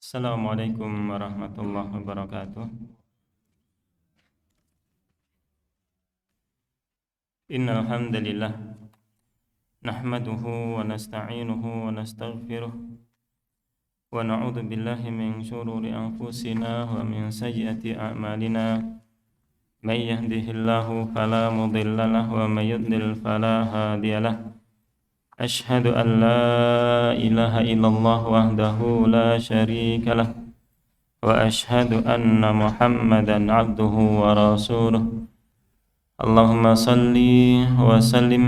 Assalamualaikum warahmatullahi wabarakatuh. Innal hamdalillah nahmaduhu wa nasta'inuhu wa nastaghfiruh wa na'udzu billahi min shururi anfusina wa min sayyiati a'malina. May yahdihillahu fala mudilla lahu wa may yudlil fala hadiyalah. Ashhadu an la ilaha illallah wahdahu la syarika lah wa ashhadu anna Muhammadan abduhu wa rasuluh. Allahumma salli wa sallim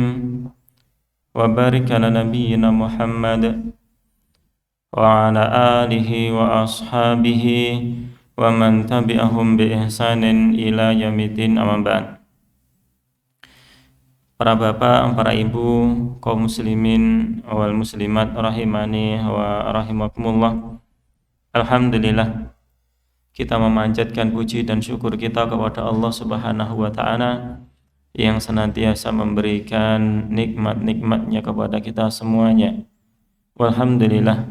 wa barik ala nabiyyina Muhammad wa ala alihi wa ashabihi wa man tabi'ahum bi ihsanin ila yaumiddin, amma ba'd. Para bapak, para ibu, kaum muslimin wal muslimat rahimani wa rahimakumullah. Alhamdulillah, kita memanjatkan puji dan syukur kita kepada Allah Subhanahu wa ta'ala yang senantiasa memberikan nikmat-nikmatnya kepada kita semuanya. Walhamdulillah,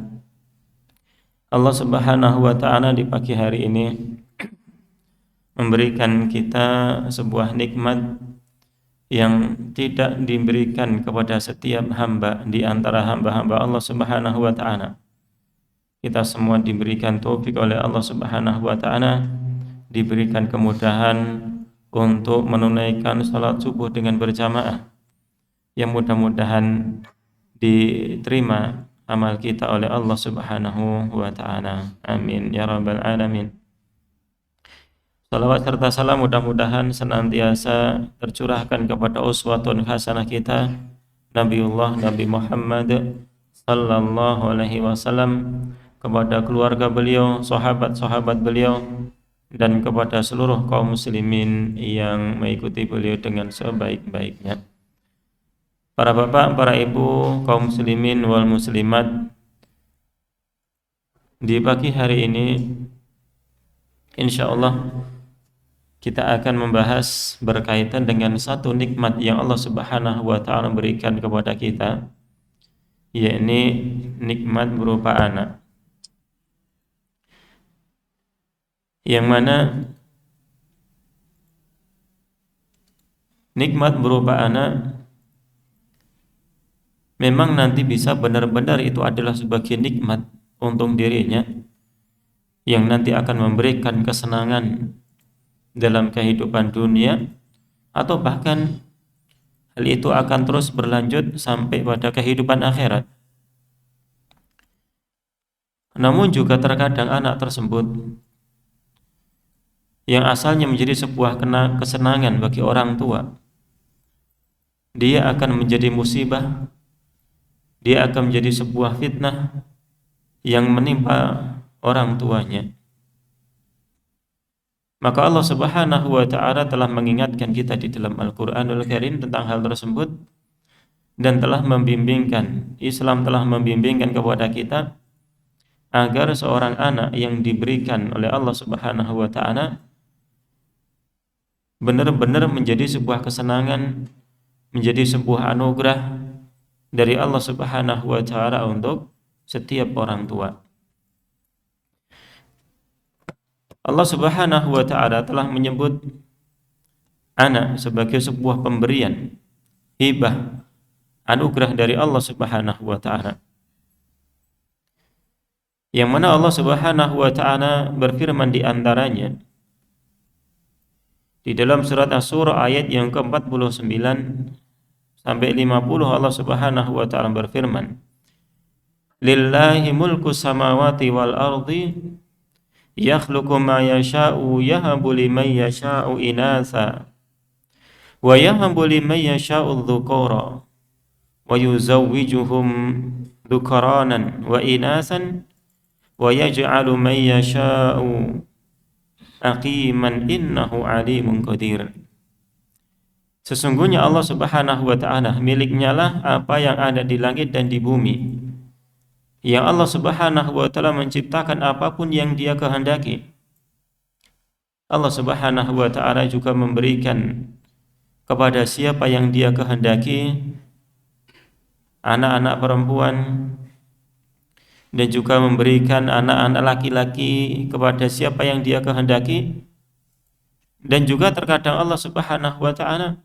Allah Subhanahu wa ta'ala di pagi hari ini memberikan kita sebuah nikmat yang tidak diberikan kepada setiap hamba di antara hamba-hamba Allah Subhanahu wa ta'ala. Kita semua diberikan taufik oleh Allah Subhanahu wa ta'ala, diberikan kemudahan untuk menunaikan salat subuh dengan berjamaah, yang mudah-mudahan diterima amal kita oleh Allah Subhanahu wa ta'ala. Amin ya rabbal alamin. Salawat serta salam mudah-mudahan senantiasa tercurahkan kepada uswatun hasanah kita, Nabiullah Nabi Muhammad sallallahu alaihi wasallam, kepada keluarga beliau, sahabat-sahabat beliau, dan kepada seluruh kaum muslimin yang mengikuti beliau dengan sebaik-baiknya. Para bapak, para ibu, kaum muslimin wal muslimat, di pagi hari ini insyaallah kita akan membahas berkaitan dengan satu nikmat yang Allah Subhanahu wa ta'ala berikan kepada kita, yakni nikmat berupa anak. Yang mana nikmat berupa anak memang nanti bisa benar-benar itu adalah sebagai nikmat untuk dirinya, yang nanti akan memberikan kesenangan dalam kehidupan dunia, atau bahkan hal itu akan terus berlanjut sampai pada kehidupan akhirat. Namun juga terkadang anak tersebut yang asalnya menjadi sebuah kesenangan bagi orang tua, dia akan menjadi musibah, dia akan menjadi sebuah fitnah yang menimpa orang tuanya. Maka Allah Subhanahu wa ta'ala telah mengingatkan kita di dalam Al-Quranul Karim tentang hal tersebut, dan telah membimbingkan, Islam telah membimbingkan kepada kita agar seorang anak yang diberikan oleh Allah Subhanahu wa ta'ala benar-benar menjadi sebuah kesenangan, menjadi sebuah anugerah dari Allah Subhanahu wa ta'ala untuk setiap orang tua. Allah Subhanahu wa ta'ala telah menyebut anak sebagai sebuah pemberian, hibah, anugerah dari Allah Subhanahu wa ta'ala, yang mana Allah Subhanahu wa ta'ala berfirman di antaranya di dalam surat Asy-Syura ayat yang ke-49 sampai 50. Allah Subhanahu wa ta'ala berfirman, lillahi mulku samawati wal ardi yakhluqu ma yasha'u yahabu liman yasha'u inatha wa yahabu liman yasha'u dzukura wa yuzawwijuhum dzukaranan wa inathan wa yaj'alu man yasha'u aqiman innahu alimun qadir. Sesungguhnya Allah Subhanahu wa ta'ala miliknya lah apa yang ada di langit dan di bumi, yang Allah Subhanahu wa ta'ala menciptakan apapun yang Dia kehendaki. Allah Subhanahu wa ta'ala juga memberikan kepada siapa yang Dia kehendaki anak-anak perempuan, dan juga memberikan anak-anak laki-laki kepada siapa yang Dia kehendaki, dan juga terkadang Allah Subhanahu wa taala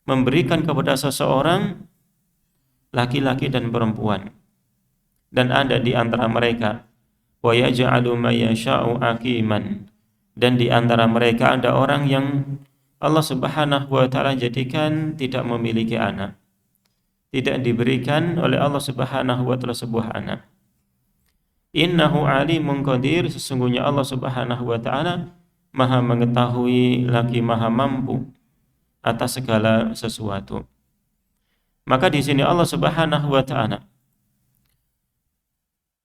memberikan kepada seseorang laki-laki dan perempuan, dan ada di antara mereka wa yaj'alu may yasha'u aqiman, dan di antara mereka ada orang yang Allah Subhanahu wa taala jadikan tidak memiliki anak, tidak diberikan oleh Allah Subhanahu wa taala sebuah anak. Innahu alimun qadir, sesungguhnya Allah Subhanahu wa taala Maha mengetahui lagi Maha mampu atas segala sesuatu. Maka di sini Allah Subhanahu wa taala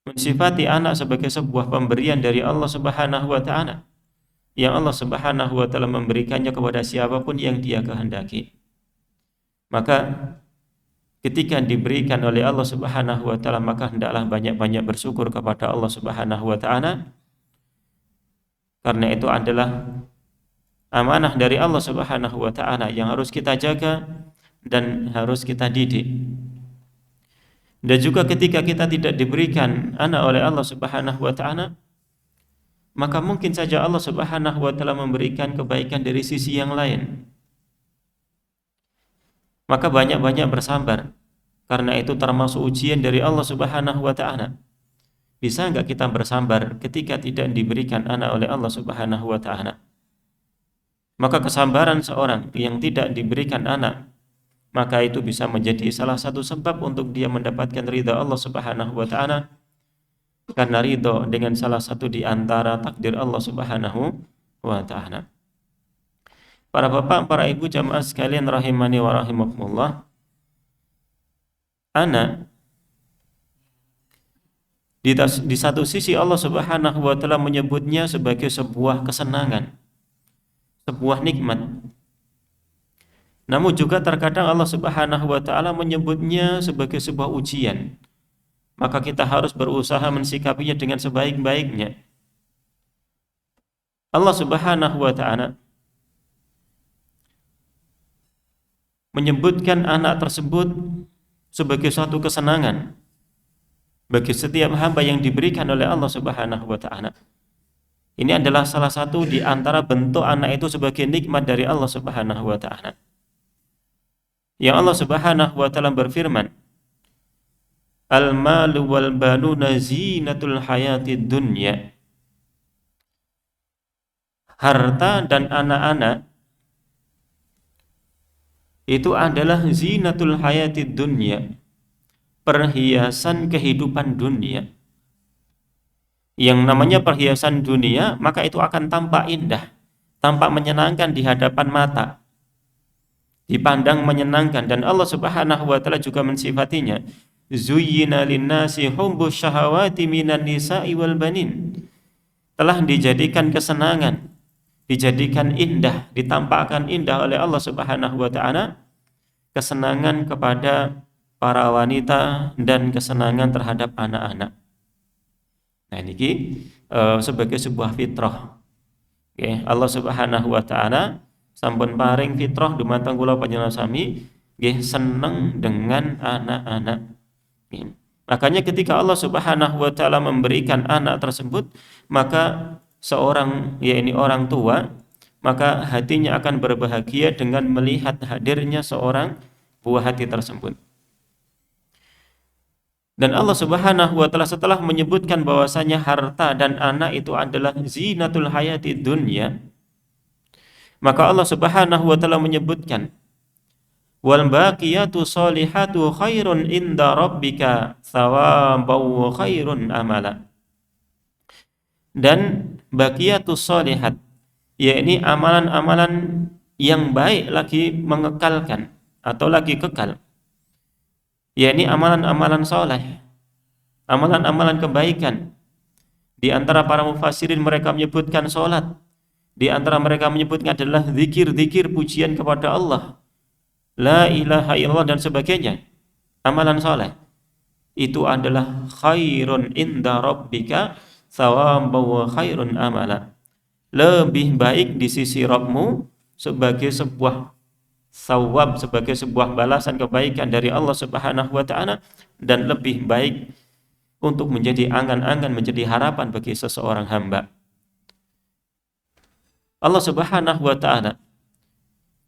mensifati anak sebagai sebuah pemberian dari Allah Subhanahu wa taala, yang Allah Subhanahu wa taala memberikannya kepada siapapun yang Dia kehendaki. Maka ketika diberikan oleh Allah Subhanahu wa taala, maka hendaklah banyak-banyak bersyukur kepada Allah Subhanahu wa taala, karena itu adalah amanah dari Allah Subhanahu wa taala yang harus kita jaga dan harus kita didik. Dan juga ketika kita tidak diberikan anak oleh Allah Subhanahu wa taala, maka mungkin saja Allah Subhanahu wa taala memberikan kebaikan dari sisi yang lain. Maka banyak-banyak bersabar, karena itu termasuk ujian dari Allah Subhanahu wa taala. Bisa enggak kita bersabar ketika tidak diberikan anak oleh Allah Subhanahu wa taala? Maka kesabaran seorang yang tidak diberikan anak, maka itu bisa menjadi salah satu sebab untuk dia mendapatkan ridha Allah Subhanahu wa taala, karena ridha dengan salah satu di antara takdir Allah Subhanahu wa taala. Para bapak, para ibu jamaah sekalian rahimani wa rahimakumullah, anak di satu sisi Allah Subhanahu wa taala menyebutnya sebagai sebuah kesenangan, sebuah nikmat. Namun juga terkadang Allah Subhanahu wa taala menyebutnya sebagai sebuah ujian. Maka kita harus berusaha mensikapinya dengan sebaik-baiknya. Allah Subhanahu wa taala menyebutkan anak tersebut sebagai suatu kesenangan bagi setiap hamba yang diberikan oleh Allah Subhanahu wa taala. Ini adalah salah satu di antara bentuk anak itu sebagai nikmat dari Allah Subhanahu wa taala. Yang Allah Subhanahu wa taala berfirman, "Al-malu wal banuna zinatul hayatid dunya." Harta dan anak-anak itu adalah zinatul hayatid dunya, perhiasan kehidupan dunia. Yang namanya perhiasan dunia, maka itu akan tampak indah, tampak menyenangkan di hadapan mata, dipandang menyenangkan. Dan Allah Subhanahu wa taala juga mensifatinya, zuyyina linnasi hubbus syahawati minan nisa'i wal banin. Telah dijadikan kesenangan, dijadikan indah, ditampakkan indah oleh Allah Subhanahu wa taala kesenangan kepada para wanita dan kesenangan terhadap anak-anak. Nah ini sebagai sebuah fitrah. Okay. Allah Subhanahu wa taala sampun paring fitrah dumateng kula panjenengan sami nggih seneng dengan anak-anak. Okay. Makanya ketika Allah Subhanahu wa taala memberikan anak tersebut, maka seorang, yakni orang tua, maka hatinya akan berbahagia dengan melihat hadirnya seorang buah hati tersebut. Dan Allah Subhanahu wa taala setelah menyebutkan bahwasanya harta dan anak itu adalah zinatul hayati dunya, maka Allah Subhanahu wa taala menyebutkan, wal baqiyatu sholihatu khairun inda rabbika thawaban wa khairun amala. Dan baqiyatus sholihat, yakni amalan-amalan yang baik lagi mengekalkan atau lagi kekal, yakni amalan-amalan soleh, amalan-amalan kebaikan. Di antara para mufassirin mereka menyebutkan solat, di antara mereka menyebutkan adalah zikir-zikir pujian kepada Allah, la ilaha illallah dan sebagainya. Amalan soleh itu adalah khairun inda rabbika thawaban wa khairun amala, lebih baik di sisi Rabbmu sebagai sebuah thawab, sebagai sebuah balasan kebaikan dari Allah Subhanahu wa taala, dan lebih baik untuk menjadi angan-angan, menjadi harapan bagi seseorang hamba. Allah Subhanahu wa taala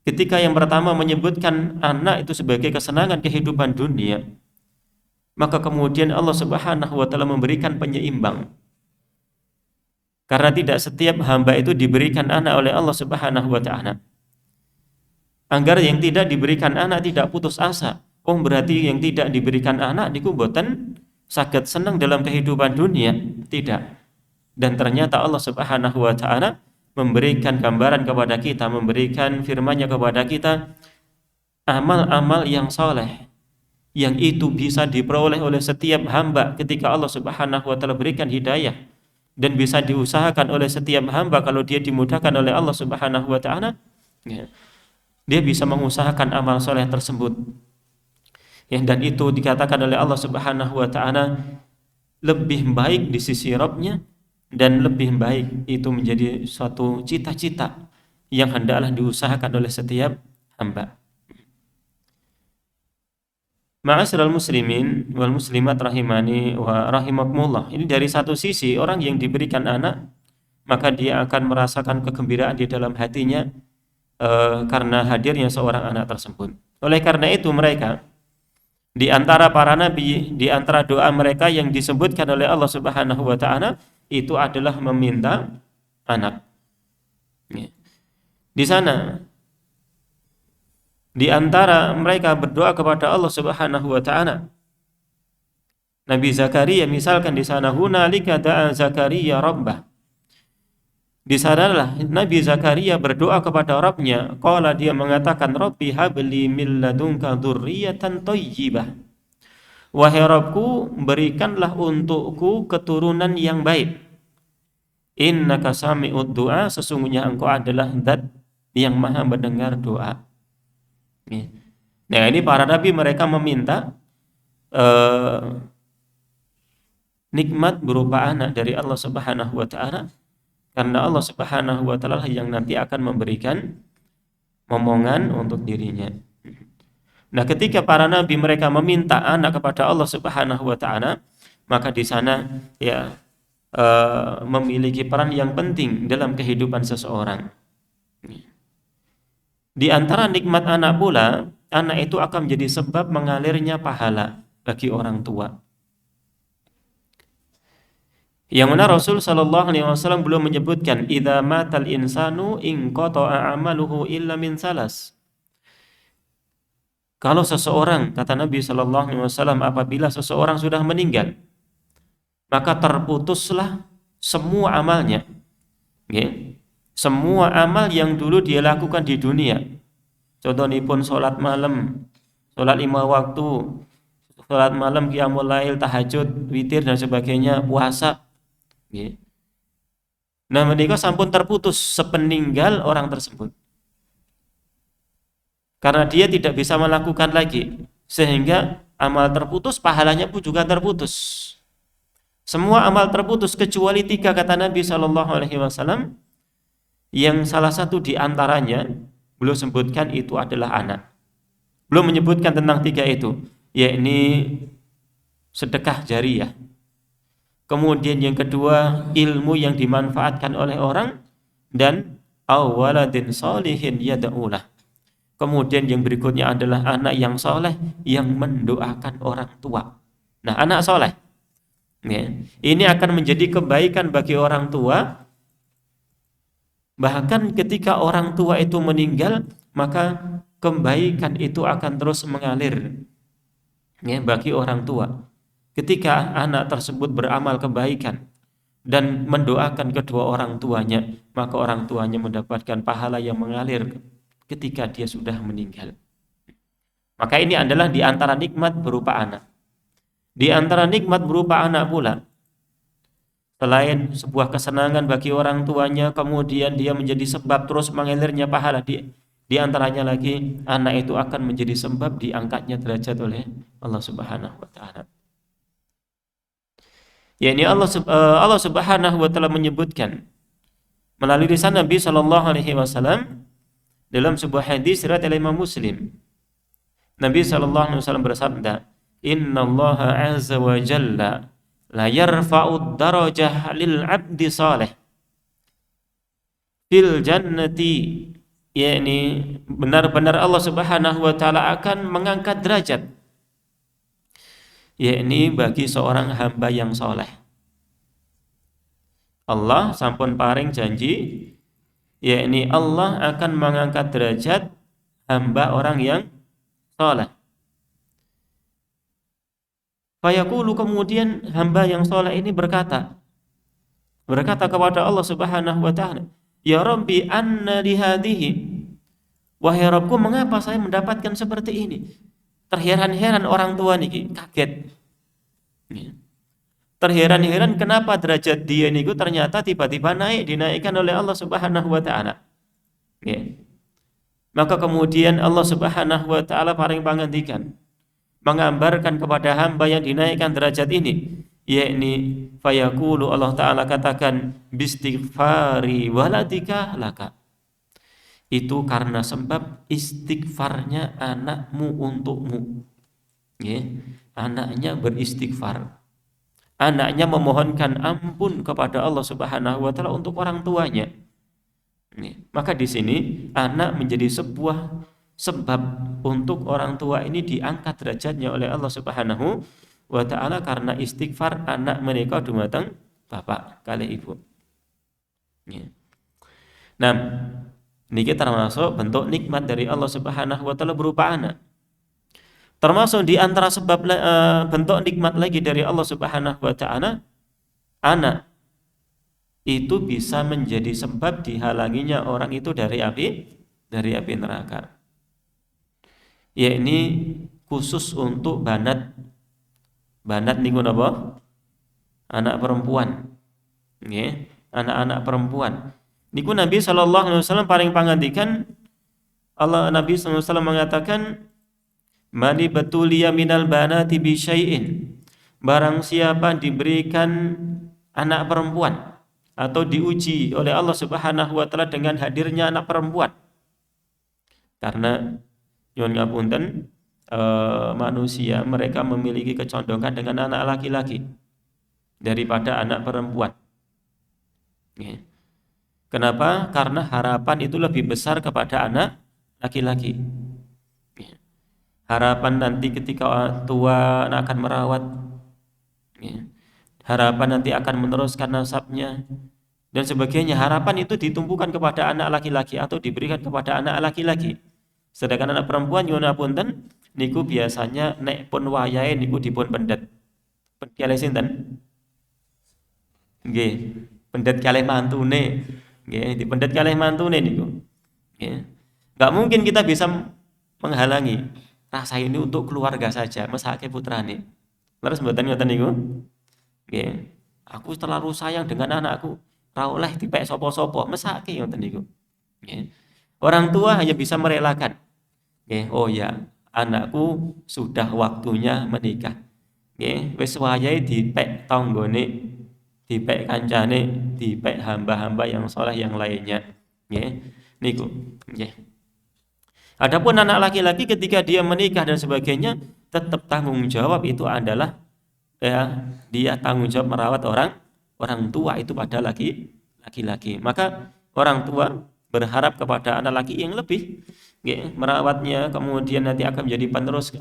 ketika yang pertama menyebutkan anak itu sebagai kesenangan kehidupan dunia, maka kemudian Allah Subhanahu wa taala memberikan penyeimbang. Karena tidak setiap hamba itu diberikan anak oleh Allah Subhanahu wa taala. Agar yang tidak diberikan anak tidak putus asa. Oh, berarti yang tidak diberikan anak niku boten saged senang dalam kehidupan dunia. Tidak. Dan ternyata Allah Subhanahu wa taala memberikan gambaran kepada kita, memberikan firman-Nya kepada kita, amal-amal yang soleh yang itu bisa diperoleh oleh setiap hamba ketika Allah Subhanahu wa taala berikan hidayah, dan bisa diusahakan oleh setiap hamba kalau dia dimudahkan oleh Allah Subhanahu wa taala, ya, dia bisa mengusahakan amal soleh tersebut. Ya, dan itu dikatakan oleh Allah Subhanahu wa taala lebih baik di sisi Rabb-Nya, dan lebih baik itu menjadi suatu cita-cita yang hendaklah diusahakan oleh setiap hamba. Ma'asyiral muslimin wal muslimat rahimani wa rahimakumullah. Ini dari satu sisi, orang yang diberikan anak maka dia akan merasakan kegembiraan di dalam hatinya karena hadirnya seorang anak tersebut. Oleh karena itu mereka di antara para nabi, di antara doa mereka yang disebutkan oleh Allah Subhanahu wa taala itu adalah meminta anak. Di sana di antara mereka berdoa kepada Allah Subhanahu wa taala. Nabi Zakaria misalkan di sana, hunalika da'a Zakaria rabbah. Di sanalah Nabi Zakaria berdoa kepada Rabb-Nya. Qala, dia mengatakan, Rabbi habli min ladunka dzurriyyatan thayyibah. Wahai Rabbku, berikanlah untukku keturunan yang baik. Innaka sami'ud du'a, sesungguhnya engkau adalah Zat yang maha mendengar doa. Nah, ini para nabi mereka meminta nikmat berupa anak dari Allah Subhanahu wa taala, karena Allah Subhanahu wa taala yang nanti akan memberikan momongan untuk dirinya. Nah, ketika para nabi mereka meminta anak kepada Allah Subhanahu wa taala, maka di sana ya memiliki peran yang penting dalam kehidupan seseorang. Di antara nikmat anak pula, anak itu akan menjadi sebab mengalirnya pahala bagi orang tua. Yang mana Rasul sallallahu alaihi wasallam belum menyebutkan idza matal insanu in qata'a amaluhu illa min salas. Kalau seseorang, kata Nabi sallallahu alaihi wasallam, apabila seseorang sudah meninggal, maka terputuslah semua amalnya. Okay? Semua amal yang dulu dia lakukan di dunia. Contohnya pun sholat malam, sholat 5 waktu, sholat malam, qiyamul lail, tahajud, witir dan sebagainya, puasa. Okay. Nah, mereka sampun terputus sepeninggal orang tersebut. Karena dia tidak bisa melakukan lagi, sehingga amal terputus, pahalanya pun juga terputus. Semua amal terputus kecuali 3, kata Nabi sallallahu alaihi wasallam, yang salah satu di antaranya beliau sebutkan itu adalah anak. Belum menyebutkan tentang 3 itu, yakni sedekah jariyah. Kemudian yang kedua, ilmu yang dimanfaatkan oleh orang, dan awaladin sholihin yada'ulah. Kemudian yang berikutnya adalah anak yang soleh yang mendoakan orang tua. Nah, anak soleh, ya, ini akan menjadi kebaikan bagi orang tua. Bahkan ketika orang tua itu meninggal, maka kebaikan itu akan terus mengalir, ya, bagi orang tua. Ketika anak tersebut beramal kebaikan dan mendoakan kedua orang tuanya, maka orang tuanya mendapatkan pahala yang mengalir ketika dia sudah meninggal. Maka ini adalah di antara nikmat berupa anak. Di antara nikmat berupa anak pula, selain sebuah kesenangan bagi orang tuanya, kemudian dia menjadi sebab terus mengalirnya pahala, di antaranya lagi anak itu akan menjadi sebab diangkatnya derajat oleh Allah Subhanahu wa taala. yakni Allah Subhanahu wa taala menyebutkan melalui lisan Nabi sallallahu alaihi wasallam dalam sebuah hadis riwayat Imam Muslim. Nabi sallallahu alaihi wasallam bersabda, "Innallaha azza wa jalla la yarfa'ud darajah lil 'abdi salih fil jannati, yakni benar-benar Allah Subhanahu wa taala akan mengangkat derajat, yakni bagi seorang hamba yang soleh. Allah sampun paring janji, yakni Allah akan mengangkat derajat hamba orang yang soleh. Fayaqulu, kemudian hamba yang soleh ini berkata kepada Allah Subhanahu wa taala, ya Rabbi anna li hadhihi, wahai Rabbku, mengapa saya mendapatkan seperti ini? Terheran-heran orang tua niki, kaget. Terheran-heran kenapa derajat dia niku ternyata tiba-tiba dinaikkan oleh Allah Subhanahu wa taala. Maka kemudian Allah Subhanahu wa taala paring pangandikan, menggambarkan kepada hamba yang dinaikkan derajat ini, yakni fayaqulu, Allah taala katakan, bistighfari waladika laka, itu karena sebab istighfarnya anakmu untukmu. Anaknya beristighfar, anaknya memohonkan ampun kepada Allah Subhanahu wa taala untuk orang tuanya. Maka di sini anak menjadi sebuah sebab untuk orang tua ini diangkat derajatnya oleh Allah Subhanahu wa taala karena istighfar anak mereka dumateng bapak kali ibu. Nah, niki termasuk bentuk nikmat dari Allah Subhanahu wa taala berupa anak. Termasuk di antara sebab bentuk nikmat lagi dari Allah Subhanahu wa taala, anak itu bisa menjadi sebab dihalanginya orang itu dari api neraka. Yakni khusus untuk banat niku napa? Anak perempuan. Nggih, anak-anak perempuan. Niku Nabi sallallahu alaihi wasallam paring pangandikan, Nabi sallallahu alaihi wasallam mengatakan, mani batuliya minal banati bi syai'in, barang siapa diberikan anak perempuan atau diuji oleh Allah Subhanahu wa taala dengan hadirnya anak perempuan. Karena nyuwun ngapunten, manusia mereka memiliki kecondongan dengan anak laki-laki daripada anak perempuan. Kenapa? Karena harapan itu lebih besar kepada anak laki-laki. Harapan nanti ketika tua akan merawat, harapan nanti akan meneruskan nasabnya dan sebagainya. Harapan itu ditumpukan kepada anak laki-laki atau diberikan kepada anak laki-laki. Sedangkan anak perempuan nyuwun ngapunten niku biasanya nek pun wayahe niku dipun pendet. Kalih sinten? Nggih, pendet kalih mantune. Nggih, dipendet kalih mantune niku. Nggih. Enggak mungkin kita bisa menghalangi rasa ini untuk keluarga saja, mesake putrane. Leres mboten ngoten niku? Nggih. Aku terlalu sayang dengan anakku, ra oleh dipek sapa-sapa, mesake ngoten niku. Nggih. Orang tua hanya bisa merelakan. Oh ya, anakku sudah waktunya menikah. Wis wayahe dipek tanggane, dipek kancane, dipek hamba-hamba yang saleh yang lainnya. Niku. Adapun anak laki-laki ketika dia menikah dan sebagainya, tetap tanggung jawab itu adalah dia tanggung jawab merawat orang tua itu pada laki-laki. Maka orang tua berharap kepada anak laki yang lebih merawatnya, kemudian nanti akan menjadi penerus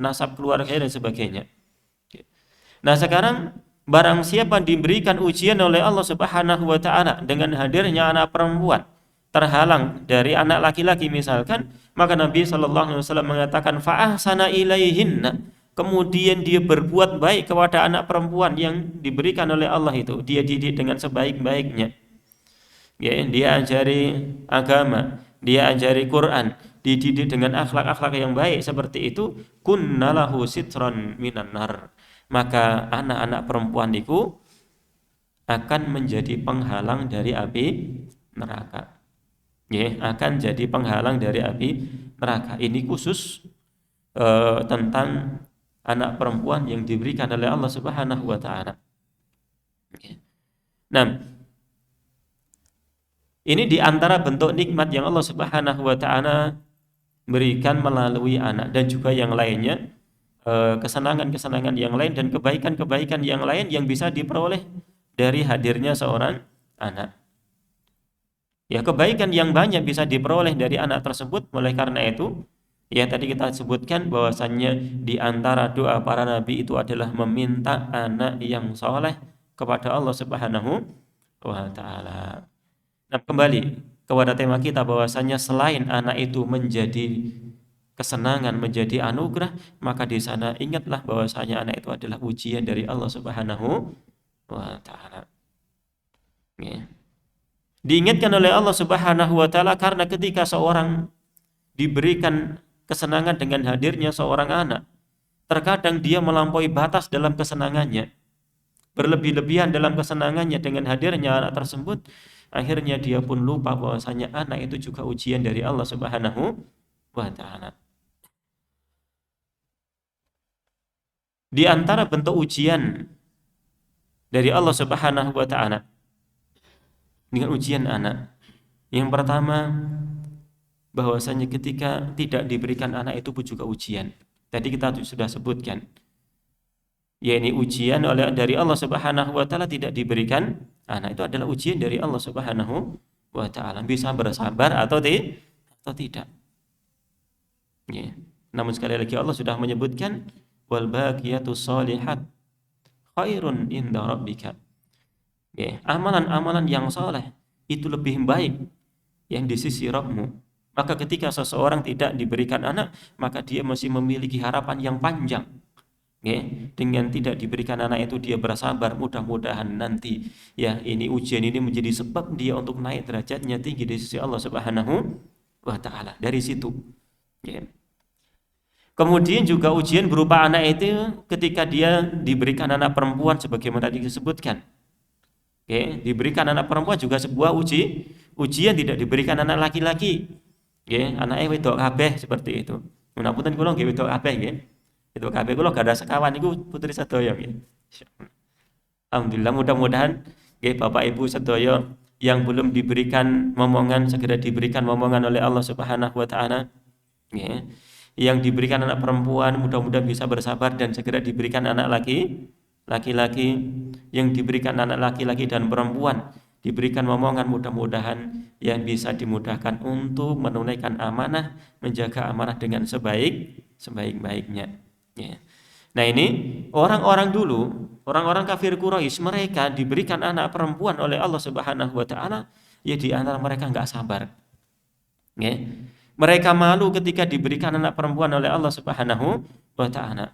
nasab keluarga dan sebagainya. Nah, sekarang barang siapa diberikan ujian oleh Allah Subhanahu wa taala dengan hadirnya anak perempuan, terhalang dari anak laki-laki misalkan, maka Nabi sallallahu alaihi wasallam mengatakan fa ahsana ilaihinna, kemudian dia berbuat baik kepada anak perempuan yang diberikan oleh Allah itu, dia didik dengan sebaik-baiknya. Dia ajari agama, dia ajari Quran, dididik dengan akhlak-akhlak yang baik seperti itu, kunnalahu sitran minan nar, maka anak-anak perempuan itu akan menjadi penghalang dari api neraka. Akan jadi penghalang dari api neraka. Ini khusus tentang anak perempuan yang diberikan oleh Allah Subhanahu wa taala. Nah, ini di antara bentuk nikmat yang Allah Subhanahu wa taala berikan melalui anak, dan juga yang lainnya kesenangan-kesenangan yang lain dan kebaikan-kebaikan yang lain yang bisa diperoleh dari hadirnya seorang anak. Ya, kebaikan yang banyak bisa diperoleh dari anak tersebut. Oleh karena itu, ya tadi kita sebutkan bahwasannya di antara doa para nabi itu adalah meminta anak yang soleh kepada Allah Subhanahu wa taala. Nah, kembali kepada tema kita bahwasanya selain anak itu menjadi kesenangan, menjadi anugerah, maka di sana ingatlah bahwasanya anak itu adalah ujian dari Allah Subhanahu wa taala. Ya. Diingatkan oleh Allah Subhanahu wa taala karena ketika seorang diberikan kesenangan dengan hadirnya seorang anak, terkadang dia melampaui batas dalam kesenangannya, berlebih-lebihan dalam kesenangannya dengan hadirnya anak tersebut, akhirnya dia pun lupa bahwasanya anak itu juga ujian dari Allah Subhanahu wa taala. Di antara bentuk ujian dari Allah Subhanahu wa taala dengan ujian anak, yang pertama bahwasanya ketika tidak diberikan anak itu pun juga ujian. Tadi kita sudah sebutkan, yakni ujian dari Allah Subhanahu wa taala tidak diberikan anak itu adalah ujian dari Allah Subhanahu wa taala. Bisa bersabar atau tidak. Ya. Namun sekali lagi Allah sudah menyebutkan wal baqiyatus shalihat khairun inda rabbika. Ya, amalan-amalan yang saleh itu lebih baik yang di sisi Rabbmu. Maka ketika seseorang tidak diberikan anak, maka dia masih memiliki harapan yang panjang. Ya, dengan tidak diberikan anak itu dia bersabar, mudah-mudahan nanti ya ini ujian ini menjadi sebab dia untuk naik derajatnya tinggi di sisi Allah Subhanahu wa taala. Dari situ. Ya. Kemudian juga ujian berupa anak itu ketika dia diberikan anak perempuan sebagaimana disebutkan. Oke, diberikan anak perempuan juga sebuah ujian tidak diberikan anak laki-laki. Oke, anaknya wedok kabeh seperti itu. Menapunten kula nggih wedok kabeh nggih. Wedok kabeh kula gak ada sekawan niku putri sedaya nggih. Alhamdulillah mudah-mudahan nggih Bapak Ibu sedaya yang belum diberikan momongan segera diberikan momongan oleh Allah Subhanahu wa taala. Nggih. Yang diberikan anak perempuan mudah-mudahan bisa bersabar dan segera diberikan anak laki-laki, yang diberikan anak laki-laki dan perempuan diberikan momongan mudah-mudahan yang bisa dimudahkan untuk menunaikan amanah, menjaga amanah dengan sebaik-baiknya. Ya. Nah ini orang-orang dulu, orang-orang kafir Quraisy, mereka diberikan anak perempuan oleh Allah Subhanahu wa taala, ya di antara mereka nggak sabar. Ya. Mereka malu ketika diberikan anak perempuan oleh Allah Subhanahu wa taala.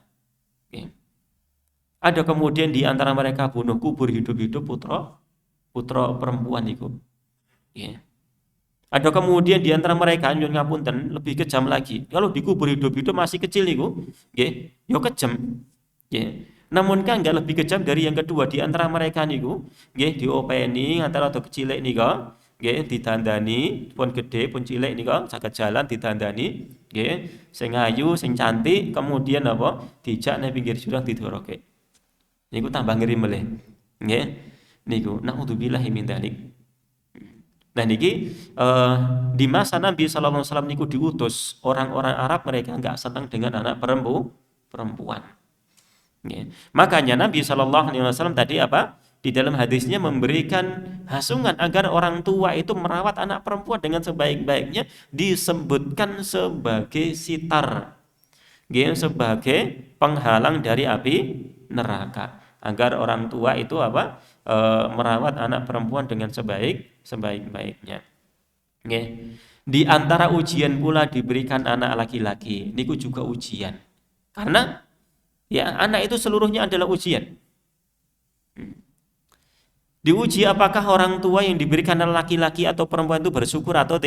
Ya. Ada kemudian di antara mereka bunuh kubur hidup-hidup putra perempuan itu. Ya. Ada kemudian di antara mereka nyuwun ngapunten lebih kejam lagi. Kalau dikubur hidup-hidup masih kecil niku, nggih, ya kejam. Nggih. Namun kan enggak lebih kejam dari yang kedua di antara mereka niku, nggih, diopeni antara atau kecilek nika, nggih, ditandani pun gede pun cilik nika saged jalan ditandani, nggih, sing ayu, sing cantik, kemudian apa? Dijak nang pinggir jurang didoroke. Niku tambah ngeri meleh. Nggih. Niku naudzubillahi min dzalik. Nah niki di masa Nabi sallallahu alaihi wasallam niku diutus orang-orang Arab mereka enggak senang dengan anak perempuan. Nggih. Makanya Nabi sallallahu alaihi wasallam tadi apa? Di dalam hadisnya memberikan hasungan agar orang tua itu merawat anak perempuan dengan sebaik-baiknya, disebutkan sebagai sitar. Nggih, sebagai penghalang dari api neraka, agar orang tua itu apa merawat anak perempuan dengan sebaik-baiknya. Nggih. Di antara ujian pula diberikan anak laki-laki, niku juga ujian. Karena ya anak itu seluruhnya adalah ujian. Diuji apakah orang tua yang diberikan anak laki-laki atau perempuan itu bersyukur atau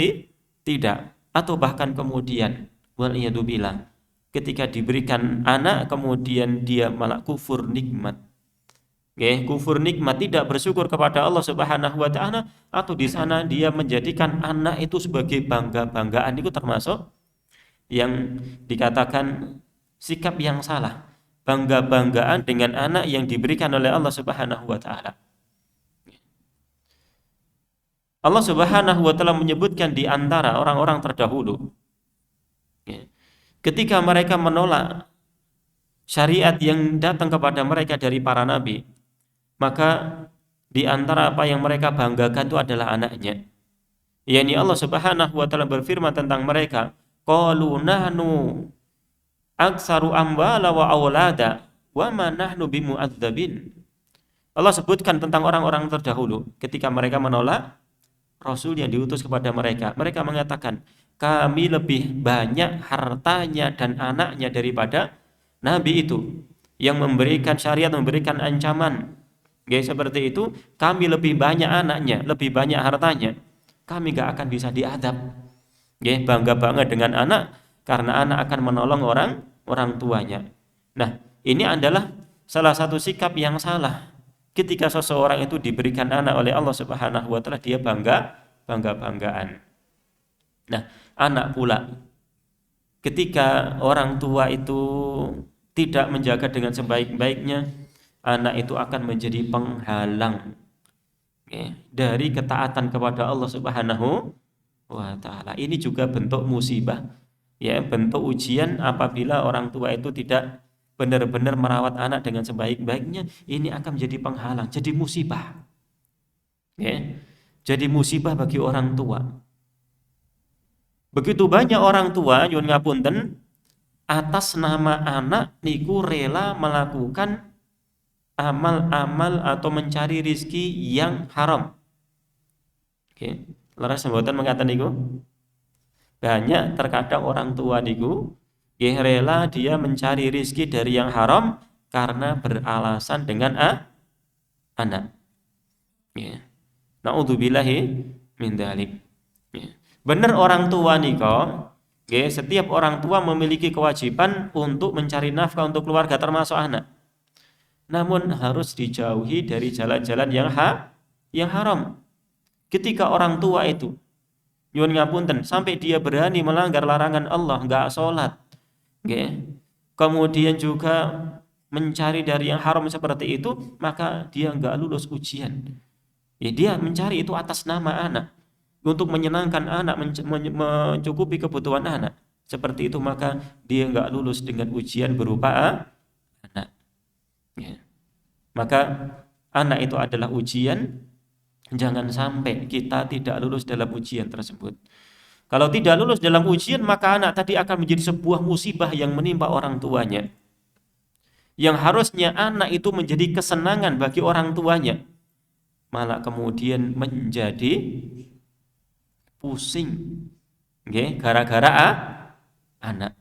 tidak, atau bahkan kemudian waliyadzubillah ketika diberikan anak kemudian dia malah kufur nikmat. Okay, kufur nikmat, tidak bersyukur kepada Allah Subhanahu wa taala, atau di sana dia menjadikan anak itu sebagai bangga-banggaan, itu termasuk yang dikatakan sikap yang salah. Bangga-banggaan dengan anak yang diberikan oleh Allah Subhanahu wa taala. Allah Subhanahu wa taala menyebutkan di antara orang-orang terdahulu, ketika mereka menolak syariat yang datang kepada mereka dari para nabi, maka di antara apa yang mereka banggakan itu adalah anaknya. Yani Allah Subhanahu wa taala berfirman tentang mereka, qalu nahnu aktsaru amwala wa aulada wa ma nahnu bimu'adzabin. Allah sebutkan tentang orang-orang terdahulu ketika mereka menolak Rasul yang diutus kepada mereka. Mereka mengatakan, kami lebih banyak hartanya dan anaknya daripada Nabi itu yang memberikan syariat, memberikan ancaman. Seperti itu, kami lebih banyak anaknya, lebih banyak hartanya. Kami gak akan bisa diadab. Bangga banget dengan anak karena anak akan menolong orang tuanya. Nah, ini adalah salah satu sikap yang salah. Ketika seseorang itu diberikan anak oleh Allah Subhanahu wa taala, dia bangga-banggaan. Nah, anak pula ketika orang tua itu tidak menjaga dengan sebaik-baiknya, anak itu akan menjadi penghalang dari ketaatan kepada Allah Subhanahu wa taala. Ini juga bentuk musibah, bentuk ujian apabila orang tua itu tidak benar-benar merawat anak dengan sebaik-baiknya. Ini akan menjadi penghalang, jadi musibah. Jadi musibah bagi orang tua. Begitu banyak orang tua nyuwun ngapunten atas nama anak niku rela melakukan amal-amal atau mencari rizki yang haram. Leres mboten mengatakan niku? Banyak terkadang orang tua niku rela dia mencari rizki dari yang haram karena beralasan dengan anak. Na'udzubillahi min dzalik. Benar orang tua niko, setiap orang tua memiliki kewajiban untuk mencari nafkah untuk keluarga termasuk anak. Namun harus dijauhi dari jalan-jalan yang haram. Ketika orang tua itu nyuwun ngapunten sampai dia berani melanggar larangan Allah, enggak sholat, kemudian juga mencari dari yang haram seperti itu, maka dia enggak lulus ujian. Dia mencari itu atas nama anak, untuk menyenangkan anak, mencukupi kebutuhan anak. Seperti itu maka dia enggak lulus dengan ujian berupa anak. Maka anak itu adalah ujian. Jangan sampai kita tidak lulus dalam ujian tersebut. Kalau tidak lulus dalam ujian, maka anak tadi akan menjadi sebuah musibah yang menimpa orang tuanya. Yang harusnya anak itu menjadi kesenangan bagi orang tuanya, malah kemudian menjadi pusing gara-gara anak.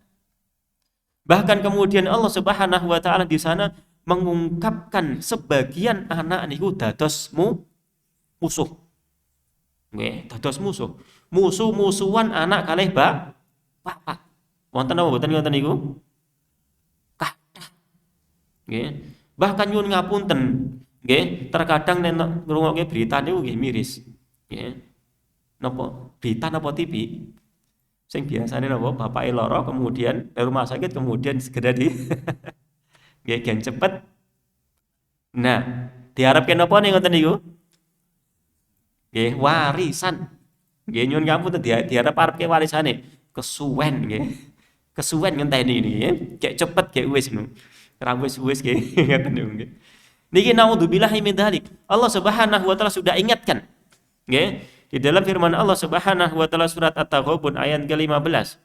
Bahkan kemudian Allah Subhanahu wa taala di sana mengungkapkan sebagian anak niku dados musuh. Dados musuh. Musuh-musuhan anak kalih bapak. Wonten apa mboten ngoten niku? Kathah. Bahkan nyuwun ngapunten, terkadang nek ngrungokke berita niku nggih miris. Napa berita napa TV? Sing biasane napa bapake lara kemudian dari rumah sakit kemudian segera di gen cepet. Nah, diharapkan napa nih ngoten niku? Warisan. Nyuwun ngapunten diharap-harapke warisane kesuwen Kesuwen ngenteni ini kayak cepet kayak wis ngono. Ra wis ngoten niku nggih. Niki naudzubillahi min dzalik. Allah Subhanahu wa taala sudah ingatkan. Di dalam firman Allah Subhanahu wa taala surat At-Taghabun ayat ke-15.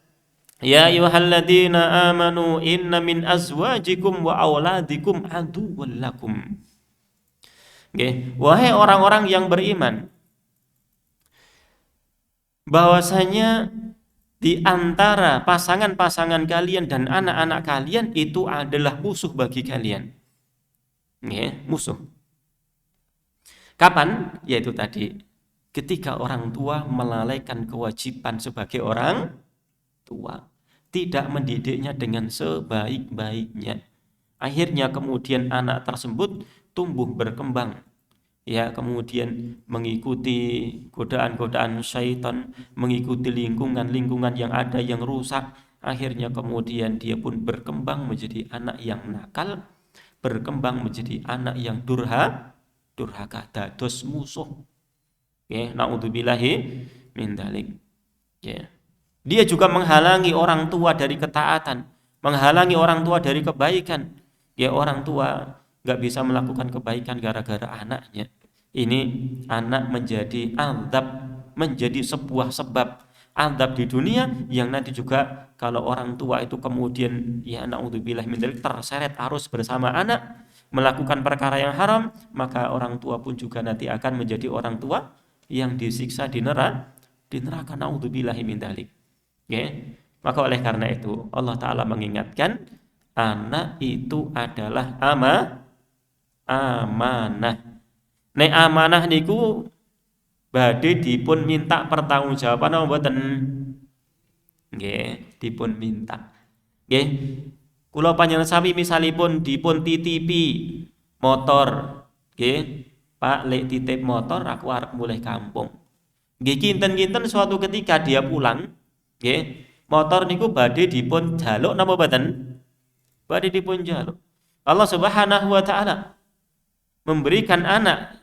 Ya ayyuhalladzina amanu inna min azwajikum wa auladikum aduwwal lakum. Wahai orang-orang yang beriman, bahwasanya di antara pasangan-pasangan kalian dan anak-anak kalian itu adalah musuh bagi kalian. Musuh. Kapan? Yaitu tadi ketika orang tua melalaikan kewajiban sebagai orang tua, tidak mendidiknya dengan sebaik-baiknya. Akhirnya kemudian anak tersebut tumbuh berkembang, kemudian mengikuti godaan-godaan syaitan, mengikuti lingkungan-lingkungan yang ada yang rusak. Akhirnya kemudian dia pun berkembang menjadi anak yang nakal, berkembang menjadi anak yang durhaka, dados musuh. Na'udzubillahi min dzalik. Dia juga menghalangi orang tua dari ketaatan, menghalangi orang tua dari kebaikan. Ya, orang tua nggak bisa melakukan kebaikan gara-gara anaknya. Ini anak menjadi azab, menjadi sebuah sebab azab di dunia, yang nanti juga kalau orang tua itu kemudian ya naudzubillah min dzalik terseret arus bersama anak melakukan perkara yang haram, maka orang tua pun juga nanti akan menjadi orang tua yang disiksa di neraka naudzubillah min dzalik. Ya. Maka oleh karena itu Allah Ta'ala mengingatkan anak itu adalah amanah. Nek amanah niku badhe dipun minta pertanggungjawaban apa mboten? Nggih, dipun minta. Nggih. Kula panjenengan sami misalipun dipun titipi motor, nggih. Pak, lek titip motor aku arep mulih kampung. Nggih, kinten-kinten suatu ketika dia pulang, nggih. Motor niku badhe dipun jaluk napa mboten? Badhe dipun jaluk. Allah Subhanahu wa taala memberikan anak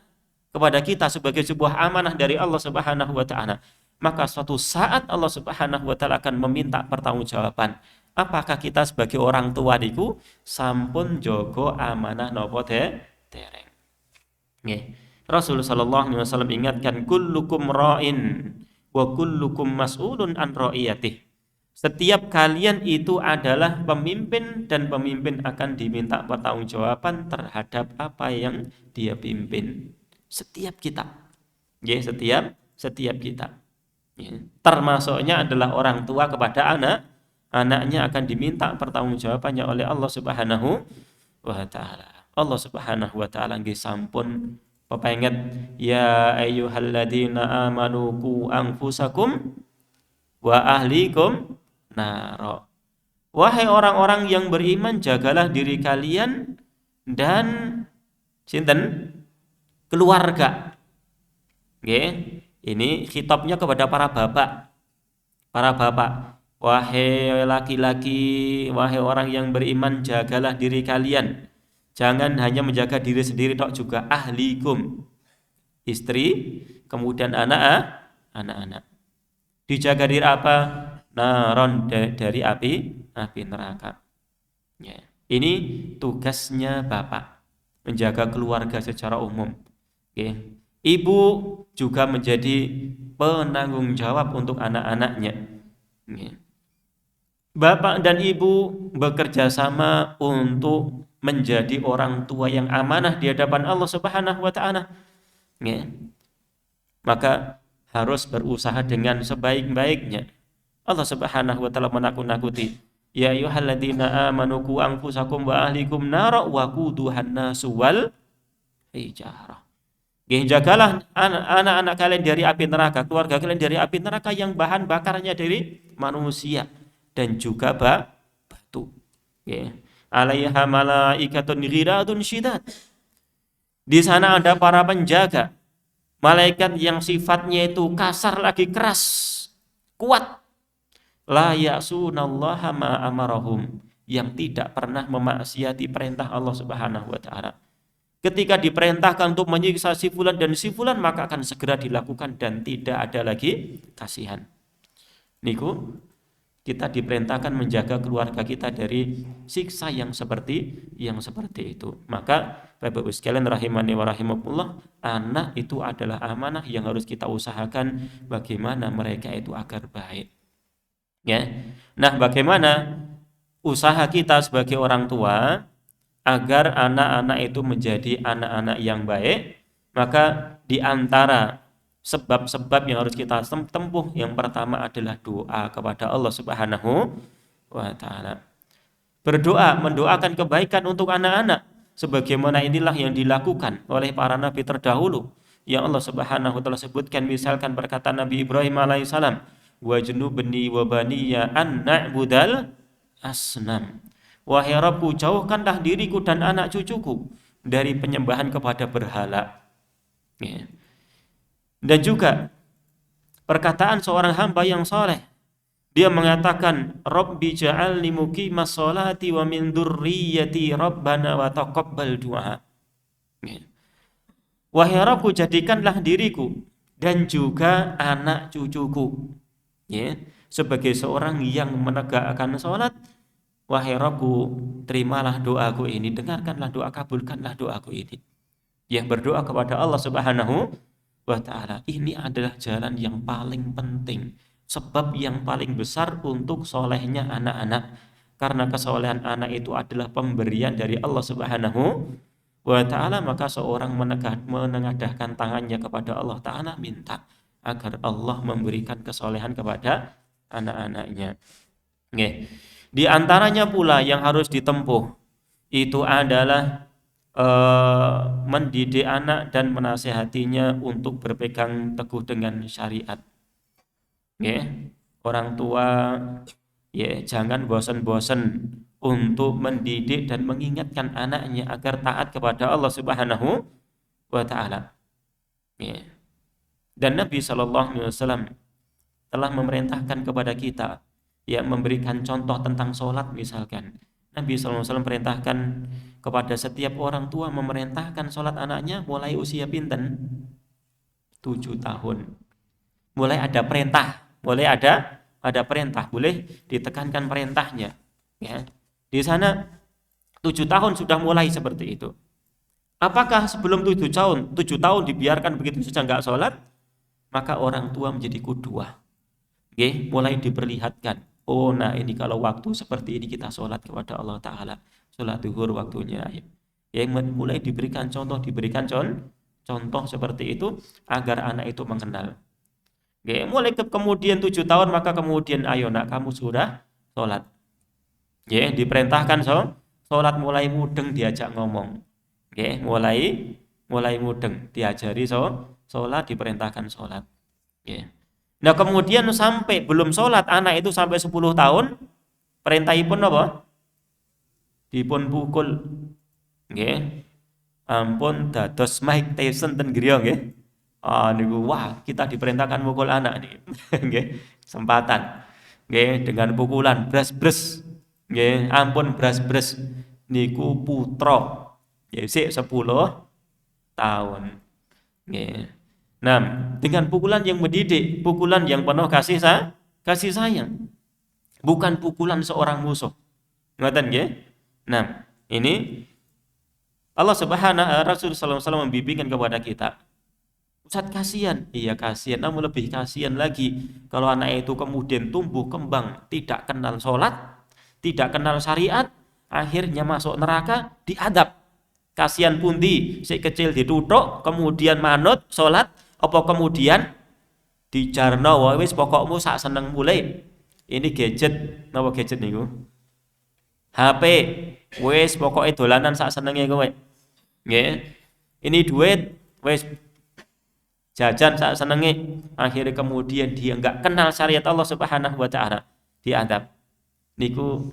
kepada kita sebagai sebuah amanah dari Allah Subhanahu wa taala. Maka suatu saat Allah Subhanahu wa taala akan meminta pertanggungjawaban. Apakah kita sebagai orang tua niku sampun jaga amanah napa dereng? Nggih. Rasulullah sallallahu alaihi wasallam ingatkan kullukum ra'in wa kullukum mas'ulun an ra'iyatihi. Setiap kalian itu adalah pemimpin dan pemimpin akan diminta pertanggungjawaban terhadap apa yang dia pimpin. Setiap kita, ya, setiap kita, ya. Termasuknya adalah orang tua kepada anaknya akan diminta pertanggungjawabannya oleh Allah Subhanahu wa taala. Allah Subhanahu wa taala nggih sampun pepenget ya ayyuhalladzina amanu qu anfusakum wa ahlikum naro. Wahai orang-orang yang beriman, jagalah diri kalian dan sinten? Keluarga. Nggih, ini khitabnya kepada para bapak. Para bapak, wahai laki-laki, wahai orang yang beriman, jagalah diri kalian. Jangan hanya menjaga diri sendiri tok, juga ahlikum. Istri, kemudian anak-anak. Dijaga diri apa? Naron, dari api neraka. Ya. Ini tugasnya bapak, menjaga keluarga secara umum. Okay. Ibu juga menjadi penanggung jawab untuk anak-anaknya. Okay. Bapak dan ibu bekerja sama untuk menjadi orang tua yang amanah di hadapan Allah Subhanahu wa taala. Okay. Maka harus berusaha dengan sebaik-baiknya. Allah Subhanahu wa taala menakut-nakuti, ya ayyuhalladzina amanu qu anfusakum wa ahlikum nara wa quduhan nasu wal hijarah. Jagalah anak-anak kalian dari api neraka, keluarga kalian dari api neraka yang bahan bakarnya dari manusia dan juga batu. Alaiha malaikatun ghiradun syidad. Di sana ada para penjaga, malaikat yang sifatnya itu kasar lagi keras, kuat. La ya'sunallaha ma amarahum, yang tidak pernah memaksiati perintah Allah Subhanahu wa taala. Ketika diperintahkan untuk menyiksa si fulan dan si fulan, maka akan segera dilakukan dan tidak ada lagi kasihan. Niku kita diperintahkan menjaga keluarga kita dari siksa yang seperti itu. Maka Bapak Ibu sekalian rahimani wa rahimakumullah, anak itu adalah amanah yang harus kita usahakan bagaimana mereka itu agar baik. Ya. Nah, bagaimana usaha kita sebagai orang tua agar anak-anak itu menjadi anak-anak yang baik? Maka di antara sebab-sebab yang harus kita tempuh, yang pertama adalah doa kepada Allah Subhanahu wa taala. Berdoa, mendoakan kebaikan untuk anak-anak, sebagaimana inilah yang dilakukan oleh para nabi terdahulu yang Allah Subhanahu wa taala sebutkan. Misalkan perkataan Nabi Ibrahim alaihissalam, wajnubni wa baniya an na'budal asnam. Wahai Rabbku, jauhkanlah diriku dan anak cucuku dari penyembahan kepada berhala. Ya. Dan juga perkataan seorang hamba yang saleh, dia mengatakan, Rabbi ja'alni muqimas sholati wa min dzurriyyati rabbana wa taqabbal du'a. Ya. Wahai Rabbku, jadikanlah diriku dan juga anak cucuku, ya, sebagai seorang yang menegakkan sholat wahai Rabbku, terimalah doaku ini, dengarkanlah doa, kabulkanlah doaku ini. Dia berdoa kepada Allah Subhanahu wa Ta'ala. Ini adalah jalan yang paling penting, sebab yang paling besar untuk solehnya anak-anak. Karena kesolehan anak itu adalah pemberian dari Allah Subhanahu wa Ta'ala, maka seorang menengadahkan tangannya kepada Allah Ta'ala, minta agar Allah memberikan kesolehan kepada anak-anaknya. Oke. Di antaranya pula yang harus ditempuh itu adalah mendidik anak dan menasehatinya untuk berpegang teguh dengan syariat. Orang tua jangan bosan-bosan untuk mendidik dan mengingatkan anaknya agar taat kepada Allah Subhanahu wa Ta'ala. Dan Nabi SAW telah memerintahkan kepada kita memberikan contoh tentang sholat. Misalkan Nabi SAW perintahkan kepada setiap orang tua memerintahkan sholat anaknya mulai usia pinten? 7 tahun. Mulai ada perintah, boleh ditekankan perintahnya. Di sana 7 tahun sudah mulai seperti itu. Apakah sebelum 7 tahun dibiarkan begitu saja nggak sholat? Maka orang tua menjadi kudwah. Mulai diperlihatkan. Oh, nah ini kalau waktu seperti ini kita sholat kepada Allah Ta'ala. Sholat zuhur waktunya. Mulai diberikan contoh seperti itu agar anak itu mengenal. Mulai kemudian 7 tahun, maka kemudian ayo nak kamu sudah sholat. Diperintahkan sholat, mulai mudeng diajak ngomong. Mulai mudeng diajari sholat, diperintahkan sholat. Nah kemudian sampai belum sholat anak itu sampai 10 tahun, perintahipun apa? Dipun pukul. Ampun dados Mike Tyson ten griya nggih. Niku wah, kita diperintahkan mukul anak nih. Kesempatan. Dengan pukulan bras-bras. Ampun bras-bras niku putra. Sik 10 tahun. Nah, dengan pukulan yang mendidik, pukulan yang penuh kasih sayang. Bukan pukulan seorang musuh. Ngoten nggih? Nah, ini Allah Rasul sallallahu alaihi wasallam membimbingkan kepada kita. Ustaz kasihan. Iya kasihan, namun lebih kasihan lagi kalau anak itu kemudian tumbuh kembang tidak kenal sholat, tidak kenal syariat, akhirnya masuk neraka, diadab. Kasihan pundi, si kecil dituthuk, kemudian manut sholat, apa kemudian dijarno wis pokokmu sak seneng mulai. Ini gadget, napa gadget niku? HP, wis pokoke dolanan sak senenge kowe. Ini duit, wis jajan sak senenge. Akhirnya kemudian dia enggak kenal syariat Allah Subhanahu wa Ta'ala, diadab. Niku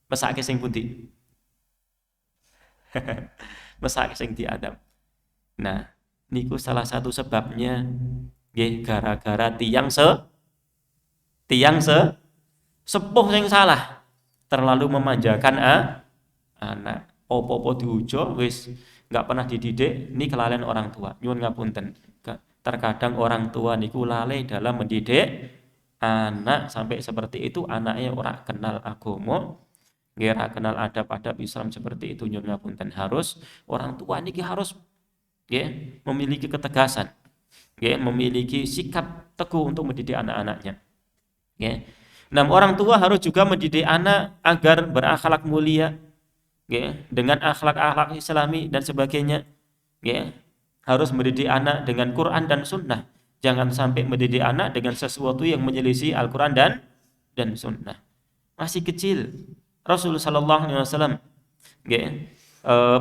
mesake sing pundi? Mesake sing diadab. Nah, niku salah satu sebabnya gara-gara tiang sepuh yang salah, terlalu memanjakan anak. Opo-opo diujo wis enggak pernah dididik, ini kelalaian orang tua. Nyuwun ngapunten. Terkadang orang tua niku lalai dalam mendidik anak sampai seperti itu, anaknya ora kenal agama, ora kenal adab-adab Islam seperti itu. Nyuwun ngapunten, harus orang tua niki harus memiliki ketegasan, memiliki sikap teguh untuk mendidik anak-anaknya. Nah, orang tua harus juga mendidik anak agar berakhlak mulia, dengan akhlak-akhlak Islami dan sebagainya. Harus mendidik anak dengan Quran dan Sunnah. Jangan sampai mendidik anak dengan sesuatu yang menyelisih Al-Quran dan Sunnah. Masih kecil, Rasulullah SAW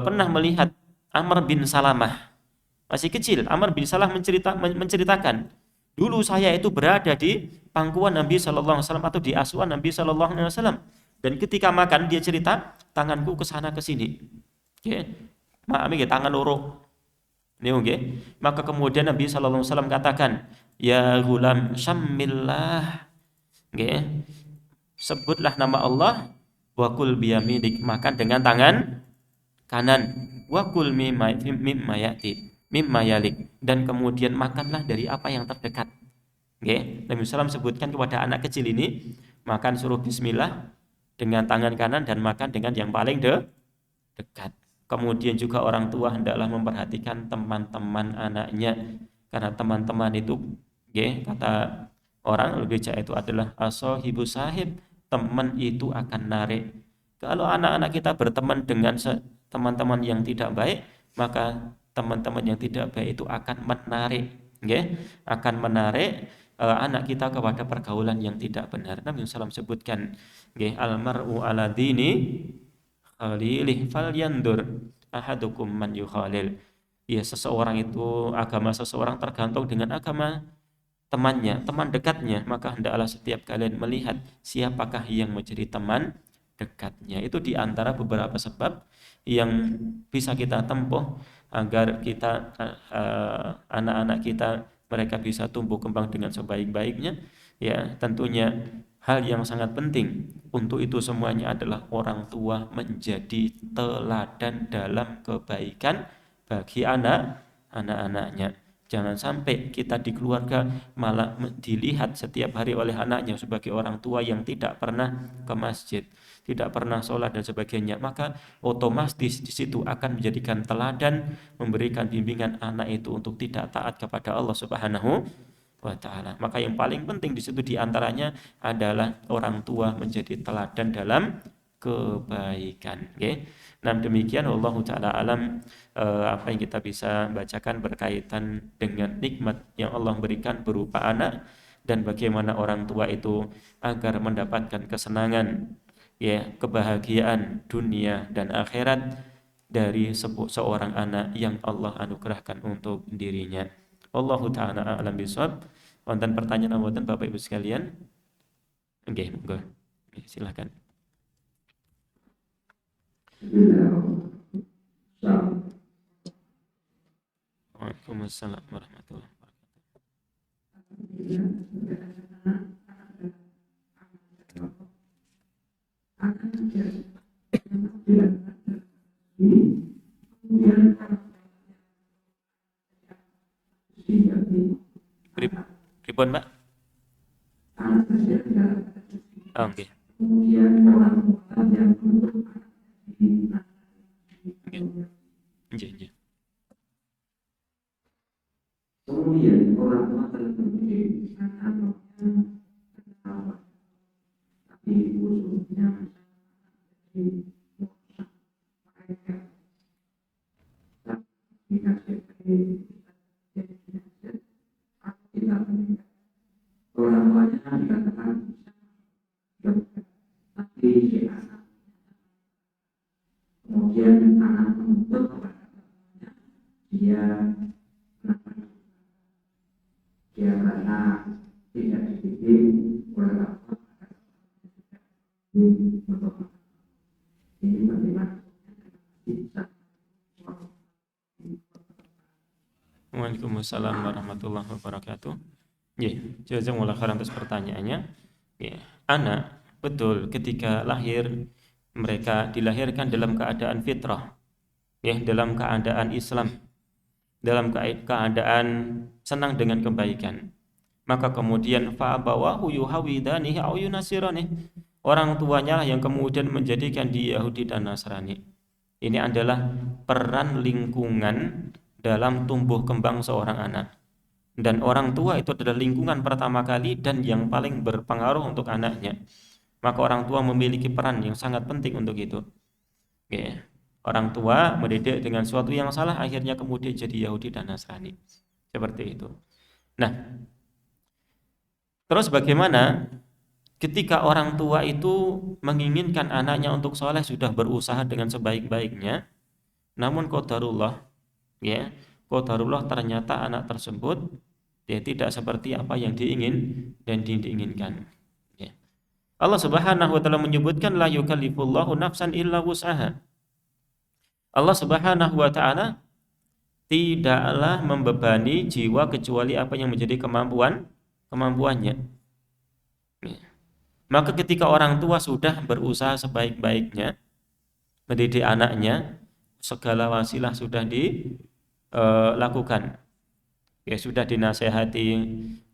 pernah melihat Amr bin Salamah. Masih kecil, Amr bin Salamah menceritakan, dulu saya itu berada di pangkuan Nabi SAW atau di asuhan Nabi SAW. Dan ketika makan dia cerita, tanganku ke sana ke sini. Tangan loro. Maka kemudian Nabi SAW katakan, ya gulam syammillah, sebutlah nama Allah, wakul biyaminik, makan dengan tangan kanan, wakul mimma yalik, dan kemudian makanlah dari apa yang terdekat. Nabi SAW sebutkan kepada anak kecil ini, makan suruh bismillah, dengan tangan kanan dan makan dengan yang paling dekat. Kemudian juga orang tua hendaklah memperhatikan teman-teman anaknya, karena teman-teman itu kata orang lebih bijak itu adalah as-sahibu sahib, teman itu akan narik. Kalau anak-anak kita berteman dengan teman-teman yang tidak baik, maka teman-teman yang tidak baik itu akan menarik, akan menarik anak kita kepada pergaulan yang tidak benar. Nabi SAW sebutkan, almar'u ala dini khalilih falyandur ahadukum man yukhalil. Ya, seseorang itu, agama seseorang tergantung dengan agama temannya, teman dekatnya. Maka hendaklah setiap kalian melihat siapakah yang menjadi teman dekatnya. Itu di antara beberapa sebab yang bisa kita tempuh agar kita anak-anak kita mereka bisa tumbuh kembang dengan sebaik-baiknya. Ya, tentunya hal yang sangat penting untuk itu semuanya adalah orang tua menjadi teladan dalam kebaikan bagi anak-anaknya. Jangan sampai kita di keluarga malah dilihat setiap hari oleh anaknya sebagai orang tua yang tidak pernah ke masjid, tidak pernah sholat dan sebagainya. Maka otomatis di situ akan menjadikan teladan, memberikan bimbingan anak itu untuk tidak taat kepada Allah Subhanahu wa ta'ala. Maka yang paling penting di situ diantaranya adalah orang tua menjadi teladan dalam kebaikan. Nah, demikian Allah ta'ala alam apa yang kita bisa bacakan berkaitan dengan nikmat yang Allah berikan berupa anak dan bagaimana orang tua itu agar mendapatkan kesenangan, kebahagiaan dunia dan akhirat dari seorang anak yang Allah anugerahkan untuk dirinya. Allahu ta'ala a'lam bishawab. Wonten pertanyaan wonten Bapak Ibu sekalian? Monggo. Silakan. Waalaikumsalam warahmatullahi wabarakatuh. Pripun, Mbak? Oke. Nggih. Kemudian orang tua terpenting tapi usulnya orang tuanya dikatakan tapi kemudian anak menuntut dia karena tidak dididik oleh ini bagaimana bisa. Waalaikumsalam warahmatullahi wabarakatuh. Jazakumullah khairan atas pertanyaannya. Anak betul ketika lahir mereka dilahirkan dalam keadaan fitrah, dalam keadaan Islam, dalam keadaan senang dengan kebaikan. Maka kemudian fa'abawahu yuhawidanihi au yunasirani. Orang tuanya lah yang kemudian menjadikan dia Yahudi dan Nasrani. Ini adalah peran lingkungan dalam tumbuh kembang seorang anak. Dan orang tua itu adalah lingkungan pertama kali dan yang paling berpengaruh untuk anaknya. Maka orang tua memiliki peran yang sangat penting untuk itu. Orang tua mendidik dengan sesuatu yang salah, akhirnya kemudian jadi Yahudi dan Nasrani. Seperti itu. Nah, terus bagaimana ketika orang tua itu menginginkan anaknya untuk soleh, sudah berusaha dengan sebaik-baiknya, namun qadarullah, ternyata anak tersebut tidak seperti apa yang diinginkan. Allah Subhanahu wa ta'ala menyebutkan la yukallifullahu nafsan illa wus'aha. Allah Subhanahu wa ta'ala tidaklah membebani jiwa kecuali apa yang menjadi kemampuannya. Maka ketika orang tua sudah berusaha sebaik-baiknya mendidik anaknya, segala wasilah sudah dilakukan, sudah dinasehati,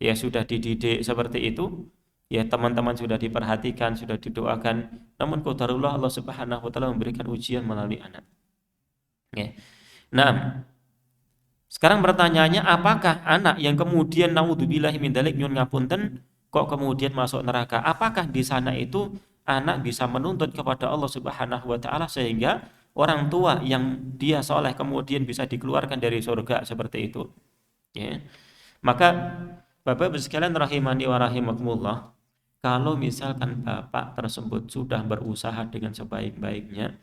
sudah dididik seperti itu, ya teman-teman sudah diperhatikan, sudah didoakan, namun qadarullah Allah Subhanahu wa taala memberikan ujian melalui anak. Ya. Nah, sekarang pertanyaannya, apakah anak yang kemudian naudzubillahi min dzalik nyun ngapunten kok kemudian masuk neraka? Apakah di sana itu anak bisa menuntut kepada Allah Subhanahu wa taala sehingga orang tua yang dia soleh kemudian bisa dikeluarkan dari surga seperti itu? Ya. Maka Bapak Ibu sekalian rahimani wa rahimakumullah, kalau misalkan bapak tersebut sudah berusaha dengan sebaik-baiknya,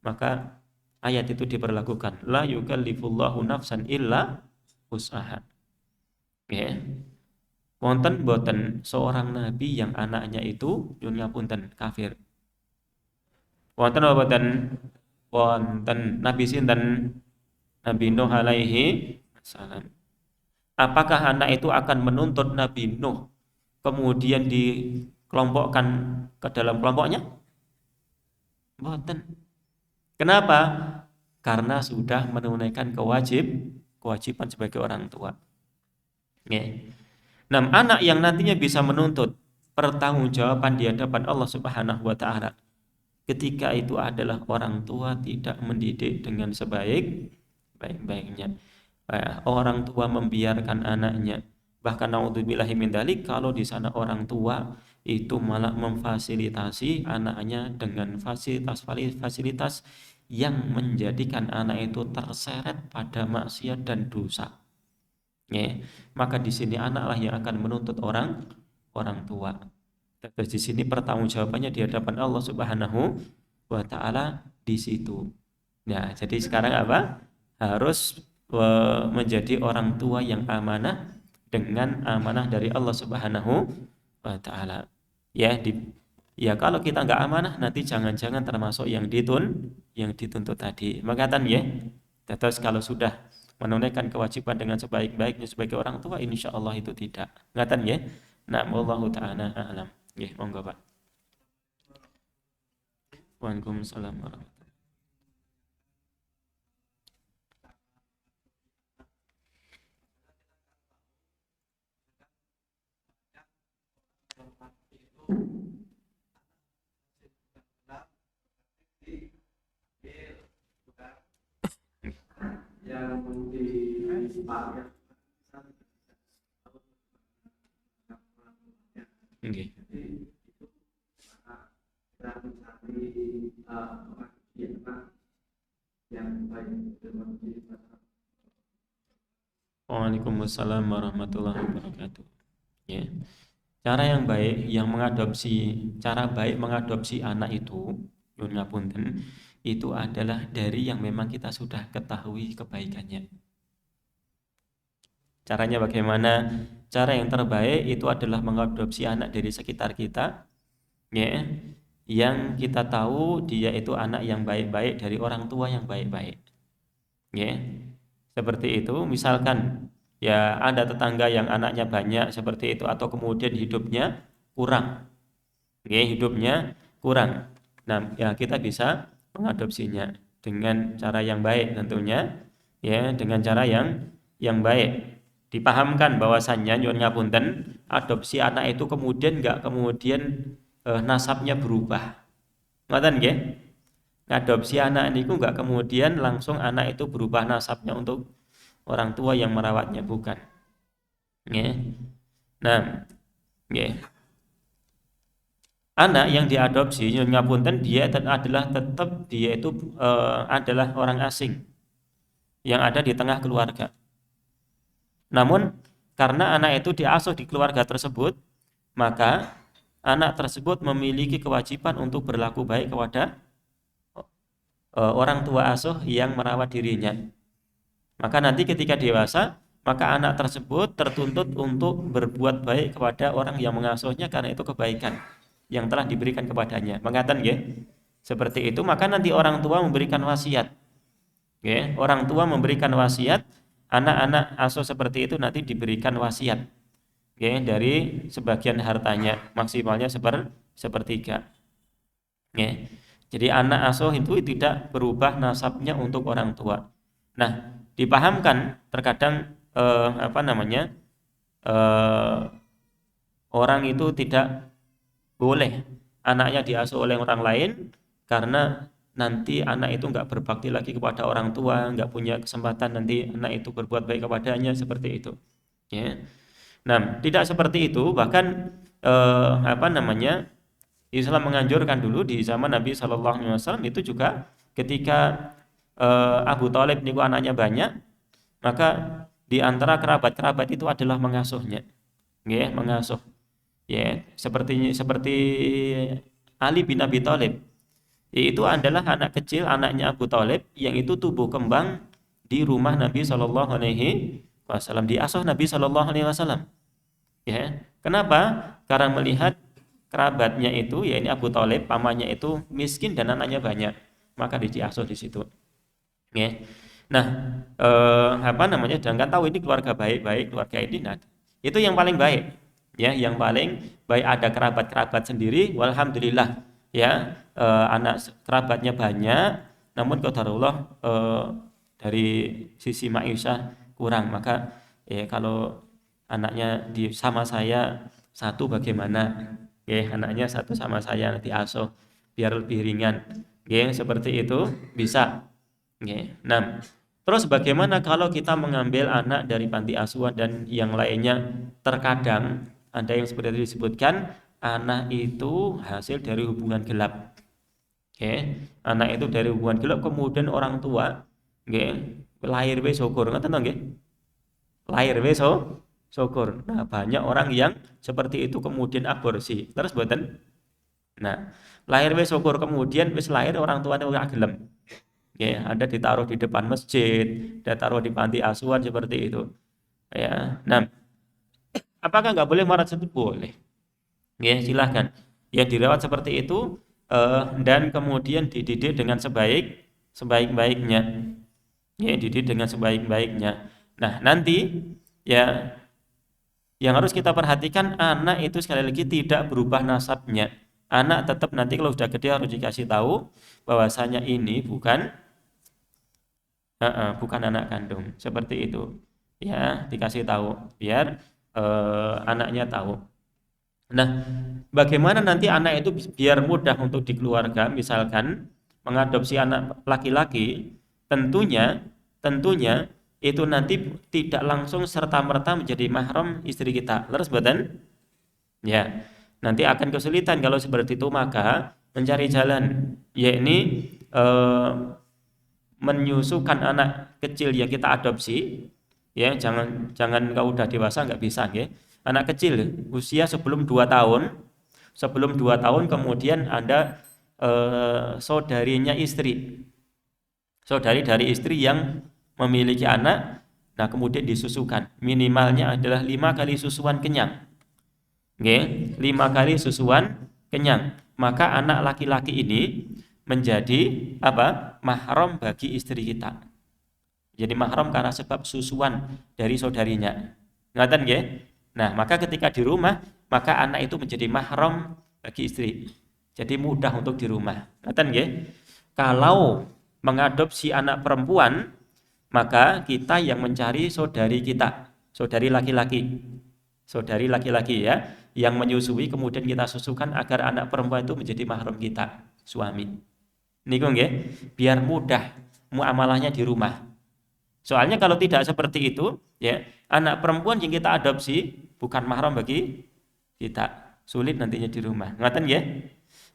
maka ayat itu diberlakukan, la yukallifullahu nafsan illa wus'aha. Ya. Wonten boten seorang nabi yang anaknya itu nyun ngapunten kafir. Wonten apa boten? Wonten nabi sinten? Nabi Nuh alaihi salam. Apakah anak itu akan menuntut Nabi Nuh kemudian dikelompokkan ke dalam kelompoknya? Boten. Kenapa? Karena sudah menunaikan kewajiban sebagai orang tua. Ya. Nah, anak yang nantinya bisa menuntut pertanggungjawaban di hadapan Allah Subhanahu wa taala ketika itu adalah orang tua tidak mendidik dengan sebaik-baiknya. Orang tua membiarkan anaknya, bahkan naudzubillahi min dzalik, kalau di sana orang tua itu malah memfasilitasi anaknya dengan fasilitas yang menjadikan anak itu terseret pada maksiat dan dosa. Ya, maka di sini anaklah yang akan menuntut orang tua. Terus di sini pertanggungjawabannya di hadapan Allah Subhanahu wa taala di situ. Nah, jadi sekarang apa? Harus menjadi orang tua yang amanah dengan amanah dari Allah Subhanahu wa taala. Ya, kalau kita nggak amanah nanti jangan-jangan termasuk yang dituntut tadi. Makatan ya. Terus kalau sudah menunaikan kewajiban dengan sebaik-baiknya sebagai orang tua, insya Allah itu tidak. Ngatan ya. Nah, wallahu ta'ala a'lam. Ya, monggo Pak. Waalaikumsalam warahmatullahi. Okay. Waalaikumsalam warahmatullahi wabarakatuh. Ya. Cara baik mengadopsi anak itu, nyun ngapunten, itu adalah dari yang memang kita sudah ketahui kebaikannya. Caranya bagaimana? Cara yang terbaik itu adalah mengadopsi anak dari sekitar kita, ya, yang kita tahu dia itu anak yang baik-baik dari orang tua yang baik-baik. Ya. Seperti itu, misalkan ya ada tetangga yang anaknya banyak seperti itu atau kemudian hidupnya kurang. Ya, hidupnya kurang. Nah, ya kita bisa mengadopsinya dengan cara yang baik tentunya, ya, dengan cara yang baik. Dipahamkan bahwasannya nyuwun ngapunten, adopsi anak itu kemudian nasabnya berubah. Ngoten nggih? Ngadopsi anak niku enggak kemudian langsung anak itu berubah nasabnya untuk orang tua yang merawatnya, bukan. Nggih. Nah, nggih. Anak yang diadopsi nyuwun ngapunten dia adalah orang asing yang ada di tengah keluarga. Namun karena anak itu diasuh di keluarga tersebut, maka anak tersebut memiliki kewajiban untuk berlaku baik kepada orang tua asuh yang merawat dirinya. Maka nanti ketika dewasa, maka anak tersebut tertuntut untuk berbuat baik kepada orang yang mengasuhnya karena itu kebaikan yang telah diberikan kepadanya. Mengatakan ya, seperti itu, maka nanti orang tua memberikan wasiat. Ya, orang tua memberikan wasiat, anak-anak asuh seperti itu nanti diberikan wasiat. Ya, dari sebagian hartanya, maksimalnya sepertiga. Ya. Jadi anak asuh itu tidak berubah nasabnya untuk orang tua. Nah, dipahamkan terkadang orang itu tidak boleh anaknya diasuh oleh orang lain karena nanti anak itu nggak berbakti lagi kepada orang tua, nggak punya kesempatan nanti anak itu berbuat baik kepadanya seperti itu. Ya. Nah, tidak seperti itu, bahkan Islam menganjurkan dulu di zaman Nabi Shallallahu Alaihi Wasallam itu juga ketika Abu Thalib niku anaknya banyak, maka di antara kerabat-kerabat itu adalah mengasuhnya, ya, mengasuh, ya, seperti Ali bin Abi Thalib, itu adalah anak kecil anaknya Abu Thalib yang itu tumbuh kembang di rumah Nabi Shallallahu Alaihi Wasallam, diasuh Nabi Shallallahu Alaihi Wasallam. Ya, kenapa? Karena melihat kerabatnya itu, ya ini Abu Thalib, pamannya itu miskin dan anaknya banyak, maka diasuh di situ. Ya. Nah, dan kan tahu ini keluarga baik-baik, keluarga ini, nah, itu yang paling baik, ya, yang paling baik. Ada kerabat-kerabat sendiri, walhamdulillah, ya, anak kerabatnya banyak, namun qadarullah dari sisi maisha kurang, maka ya kalau anaknya sama saya satu bagaimana, ya, anaknya satu sama saya diasuh biar lebih ringan, ya, seperti itu bisa. Nah, terus bagaimana kalau kita mengambil anak dari panti asuhan dan yang lainnya? Terkadang ada yang seperti itu disebutkan anak itu hasil dari hubungan gelap. Anak itu dari hubungan gelap, kemudian orang tua lahir wis syukur, ngoten to nggih? Lahir wis syukur. Nah, banyak orang yang seperti itu kemudian aborsi. Terus mboten. Nah, lahir wis syukur kemudian wis lahir orang tuanya ora gelem. Ya, ada ditaruh di depan masjid, ada taruh di panti asuhan seperti itu. Ya, nah, apakah nggak boleh merawat seperti itu? Boleh. Ya, silahkan. Ya, dirawat seperti itu dan kemudian dididik dengan sebaik-baiknya. Ya, dididik dengan sebaik-baiknya. Nah, nanti ya yang harus kita perhatikan, anak itu sekali lagi tidak berubah nasabnya. Anak tetap nanti kalau sudah gede harus dikasih tahu bahwasanya ini bukan anak kandung, seperti itu, ya, dikasih tahu biar anaknya tahu. Nah, bagaimana nanti anak itu biar mudah untuk dikeluarga? Misalkan mengadopsi anak laki-laki, tentunya itu nanti tidak langsung serta-merta menjadi mahram istri kita. Leres badan? Ya, nanti akan kesulitan kalau seperti itu, maka mencari jalan, yakni menyusukan anak kecil yang kita adopsi, ya, jangan kalau udah dewasa nggak bisa, ya. Anak kecil usia sebelum 2 tahun, kemudian ada saudari dari istri yang memiliki anak, nah kemudian disusukan, minimalnya adalah 5 kali susuan kenyang, 5 kali susuan kenyang, maka anak laki-laki ini menjadi mahram bagi istri kita. Jadi mahram karena sebab susuan dari saudarinya. Ngaten nggih? Nah, maka ketika di rumah, maka anak itu menjadi mahram bagi istri. Jadi mudah untuk di rumah. Ngaten nggih? Kalau mengadopsi anak perempuan, maka kita yang mencari saudari kita, saudari laki-laki ya, yang menyusui kemudian kita susukan agar anak perempuan itu menjadi mahram kita, suami. Niku nggih, biar mudah muamalahnya di rumah. Soalnya kalau tidak seperti itu, ya, anak perempuan yang kita adopsi bukan mahram bagi kita, sulit nantinya di rumah. Ngaten ya?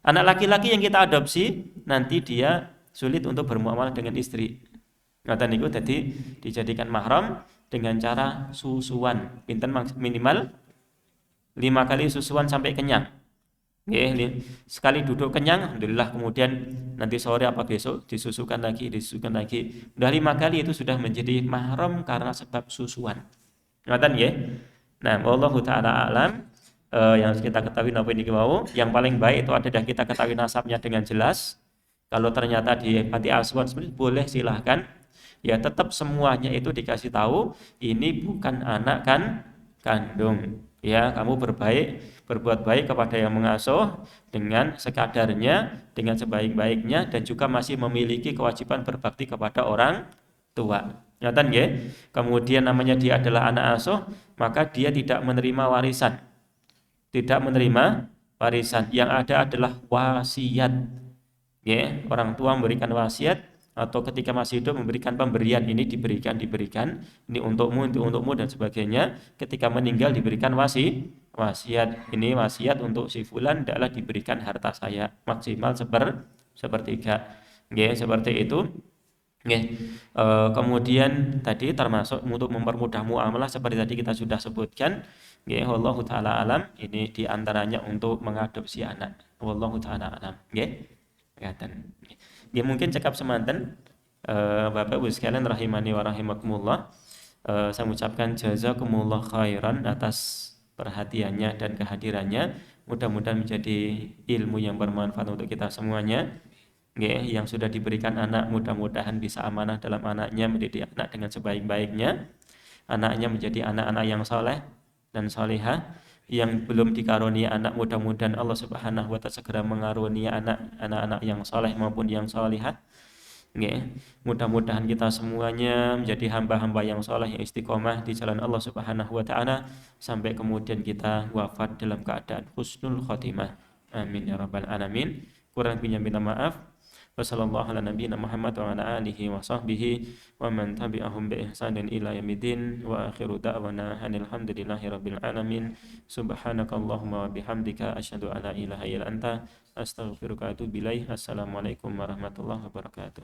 Anak laki-laki yang kita adopsi nanti dia sulit untuk bermuamalah dengan istri. Ngaten niku jadi dijadikan mahram dengan cara susuan. Pinten minimal 5 kali susuan sampai kenyang. Sekali duduk kenyang, alhamdulillah, kemudian nanti sore apa besok disusukan lagi. Udah 5 kali itu sudah menjadi mahram karena sebab susuan. Ngaten ya? Nah, wallahu taala alam. Yang kita ketahui apa ini mau, yang paling baik itu adalah kita ketahui nasabnya dengan jelas. Kalau ternyata di panti asuhan sebenarnya boleh, silahkan. Ya, tetap semuanya itu dikasih tahu ini bukan anak kandung. Ya, kamu berbuat baik kepada yang mengasuh dengan sekadarnya, dengan sebaik-baiknya, dan juga masih memiliki kewajiban berbakti kepada orang tua. Nyata nggih? Kemudian namanya dia adalah anak asuh, maka dia tidak menerima warisan. Tidak menerima warisan. Yang ada adalah wasiat. Ya, orang tua memberikan wasiat atau ketika masih hidup memberikan pemberian, ini diberikan, ini untukmu dan sebagainya. Ketika meninggal diberikan wasiat. Ini wasiat untuk si fulan adalah diberikan harta saya maksimal sepertiga. Ya, seperti itu. Kemudian tadi termasuk untuk mempermudah muamalah seperti tadi kita sudah sebutkan. Wallahu taala alam, ini diantaranya untuk mengadopsi anak. Wallahu taala alam. Kelihatan. Mungkin cekap semanten Bapak Ibu sekalian rahimani wa rahimakumullah. Saya mengucapkan jazakumullah khairan atas perhatiannya dan kehadirannya. Mudah-mudahan menjadi ilmu yang bermanfaat untuk kita semuanya. Yang sudah diberikan anak mudah-mudahan bisa amanah dalam anaknya, mendidik anak dengan sebaik-baiknya. Anaknya menjadi anak-anak yang soleh dan solehah. Yang belum dikarunia anak, mudah-mudahan Allah Subhanahu wa Ta'ala segera mengarunia anak-anak yang soleh maupun yang solehah. Mudah-mudahan kita semuanya menjadi hamba-hamba yang soleh, yang istiqomah di jalan Allah Subhanahu wa Ta'ala sampai kemudian kita wafat dalam keadaan husnul khotimah. Amin ya rabbal alamin. Kurang lebihnya minta maaf. Wassallallahu ala nabiyina Muhammad wa ala alihi wa sahbihi wa man tabi'ahum bi ihsanin ila yaumil wa akhiru da'wana alhamdulillahi rabbil alamin. Subhanakallahumma wa bihamdika asyhadu an la ilaha illa anta astaghfiruka wa atubu ilaik. Assalamualaikum warahmatullahi wabarakatuh.